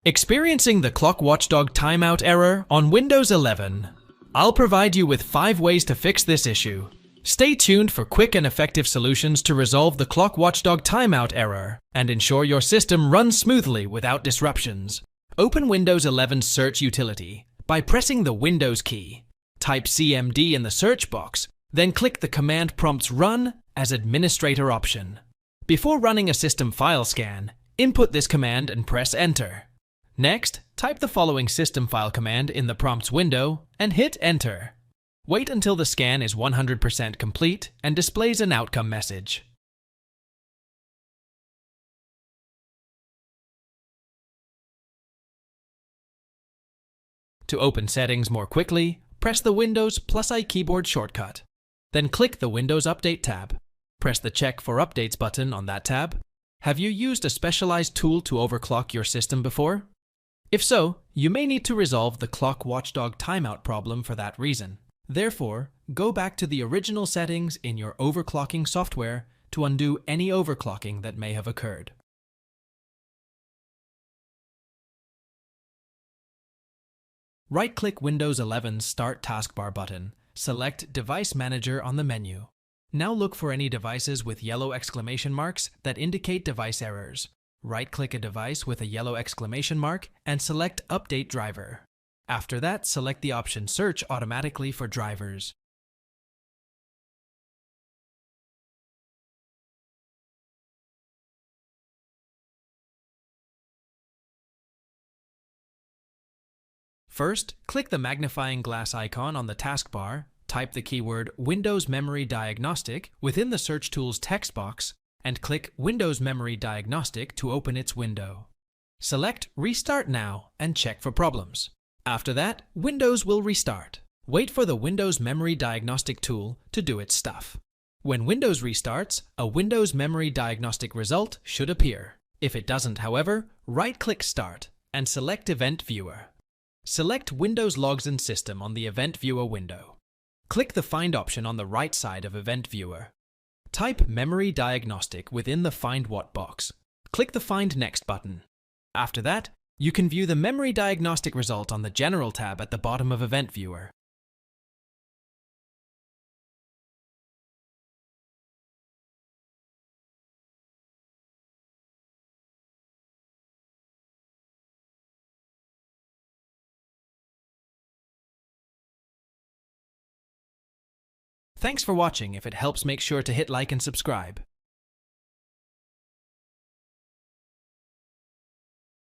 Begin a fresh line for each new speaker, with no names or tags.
Experiencing the Clock Watchdog Timeout error on Windows 11? I'll provide you with 5 ways to fix this issue. Stay tuned for quick and effective solutions to resolve the Clock Watchdog Timeout error and ensure your system runs smoothly without disruptions. Open Windows 11's search utility by pressing the Windows key. Type CMD in the search box, then click the command prompt's Run as administrator option. Before running a system file scan, input this command and press Enter. Next, type the following system file command in the prompts window and hit Enter. Wait until the scan is 100% complete and displays an outcome message. To open settings more quickly, press the Windows +I keyboard shortcut. Then click the Windows Update tab. Press the Check for Updates button on that tab. Have you used a specialized tool to overclock your system before? If so, you may need to resolve the Clock Watchdog Timeout problem for that reason. Therefore, go back to the original settings in your overclocking software to undo any overclocking that may have occurred. Right-click Windows 11's Start Taskbar button. Select Device Manager on the menu. Now look for any devices with yellow exclamation marks that indicate device errors. Right-click a device with a yellow exclamation mark and select Update Driver. After that, select the option Search automatically for drivers. First, click the magnifying glass icon on the taskbar, type the keyword Windows Memory Diagnostic within the Search Tools text box, and click Windows Memory Diagnostic to open its window. Select Restart Now and check for problems. After that, Windows will restart. Wait for the Windows Memory Diagnostic tool to do its stuff. When Windows restarts, a Windows Memory Diagnostic result should appear. If it doesn't, however, right-click Start and select Event Viewer. Select Windows Logs and System on the Event Viewer window. Click the Find option on the right side of Event Viewer. Type Memory Diagnostic within the Find What box. Click the Find Next button. After that, you can view the Memory Diagnostic result on the General tab at the bottom of Event Viewer. Thanks for watching. If it helps, make sure to hit like and subscribe.